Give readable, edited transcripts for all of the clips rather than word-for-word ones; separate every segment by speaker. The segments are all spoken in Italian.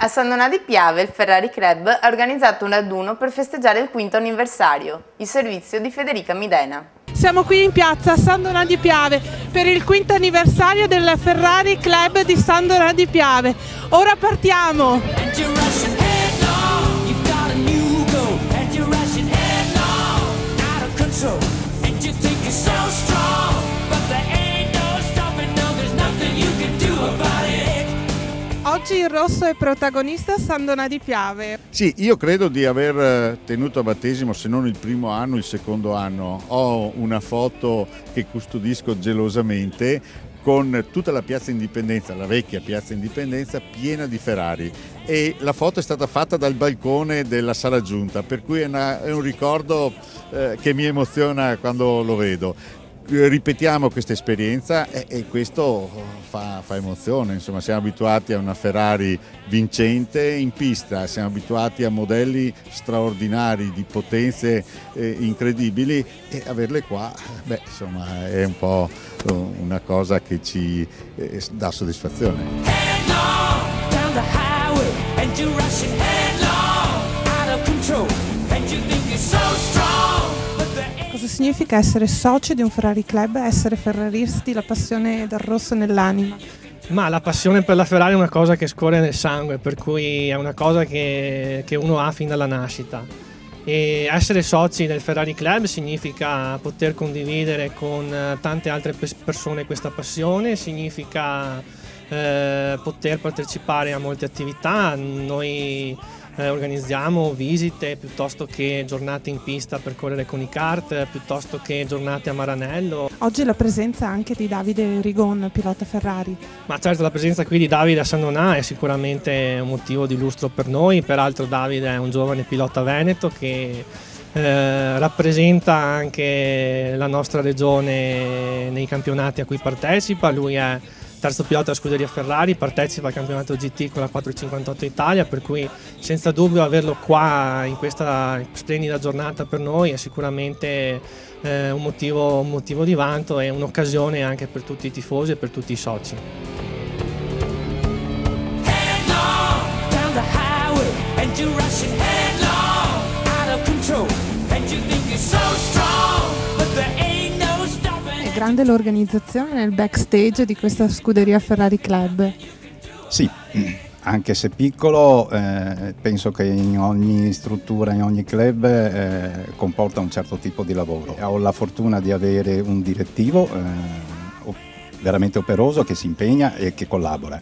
Speaker 1: A San Donà di Piave il Ferrari Club ha organizzato un raduno per festeggiare il 5° anniversario, il servizio di Federica Midena.
Speaker 2: Siamo qui in piazza San Donà di Piave per il 5° anniversario del Ferrari Club di San Donà di Piave. Ora partiamo! Oggi il rosso è protagonista a San Donà di Piave.
Speaker 3: Sì, io credo di aver tenuto a battesimo, se non il primo anno, il secondo anno. Ho una foto che custodisco gelosamente con tutta la piazza Indipendenza, la vecchia piazza Indipendenza, piena di Ferrari. E la foto è stata fatta dal balcone della sala giunta, per cui è un ricordo che mi emoziona quando lo vedo. Ripetiamo questa esperienza e questo fa emozione, insomma siamo abituati a una Ferrari vincente in pista, siamo abituati a modelli straordinari di potenze incredibili e averle qua, insomma è un po' una cosa che ci dà soddisfazione.
Speaker 2: Cosa significa essere soci di un Ferrari Club, essere ferraristi, la passione del rosso nell'anima?
Speaker 4: Ma la passione per la Ferrari è una cosa che scorre nel sangue, per cui è una cosa che uno ha fin dalla nascita. E essere soci del Ferrari Club significa poter condividere con tante altre persone questa passione, significa poter partecipare a molte attività. Noi organizziamo visite piuttosto che giornate in pista per correre con i kart, piuttosto che giornate a Maranello.
Speaker 2: Oggi la presenza anche di Davide Rigon, pilota Ferrari.
Speaker 4: Ma certo, la presenza qui di Davide a San Donà è sicuramente un motivo di lustro per noi. Peraltro Davide è un giovane pilota veneto che rappresenta anche la nostra regione nei campionati a cui partecipa. Lui è terzo pilota della scuderia Ferrari, partecipa al campionato GT con la 458 Italia, per cui senza dubbio averlo qua in questa splendida giornata per noi è sicuramente un motivo di vanto e un'occasione anche per tutti i tifosi e per tutti i soci.
Speaker 2: Grande l'organizzazione nel backstage di questa scuderia Ferrari Club.
Speaker 5: Sì, anche se piccolo, penso che in ogni struttura, in ogni club comporta un certo tipo di lavoro. Ho la fortuna di avere un direttivo veramente operoso che si impegna e che collabora.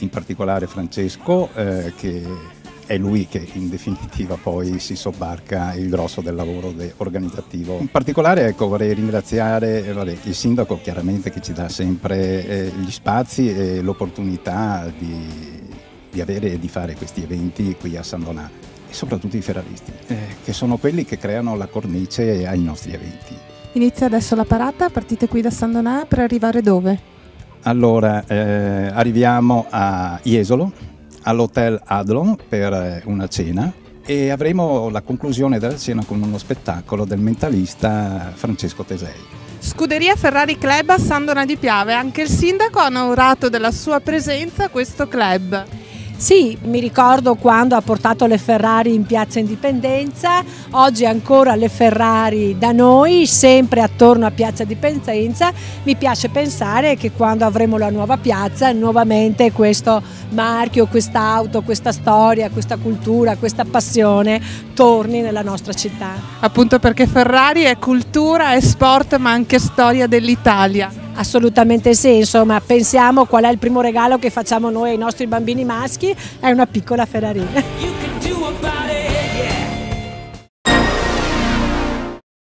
Speaker 5: In particolare Francesco, che è lui che in definitiva poi si sobbarca il grosso del lavoro organizzativo. In particolare vorrei ringraziare il sindaco chiaramente che ci dà sempre gli spazi e l'opportunità di avere e di fare questi eventi qui a San Donà e soprattutto i ferraristi che sono quelli che creano la cornice ai nostri eventi.
Speaker 2: Inizia adesso la parata, partite qui da San Donà per arrivare dove?
Speaker 5: Allora arriviamo a Jesolo, all'Hotel Adlon per una cena e avremo la conclusione della cena con uno spettacolo del mentalista Francesco Tesei.
Speaker 2: Scuderia Ferrari Club a San Donà di Piave, anche il sindaco ha onorato della sua presenza a questo club.
Speaker 6: Sì, mi ricordo quando ha portato le Ferrari in Piazza Indipendenza, oggi ancora le Ferrari da noi, sempre attorno a Piazza Indipendenza. Mi piace pensare che quando avremo la nuova piazza, nuovamente questo marchio, quest'auto, questa storia, questa cultura, questa passione torni nella nostra città.
Speaker 2: Appunto perché Ferrari è cultura, è sport, ma anche storia dell'Italia.
Speaker 6: Assolutamente sì, insomma, pensiamo qual è il primo regalo che facciamo noi ai nostri bambini maschi, è una piccola Ferrari.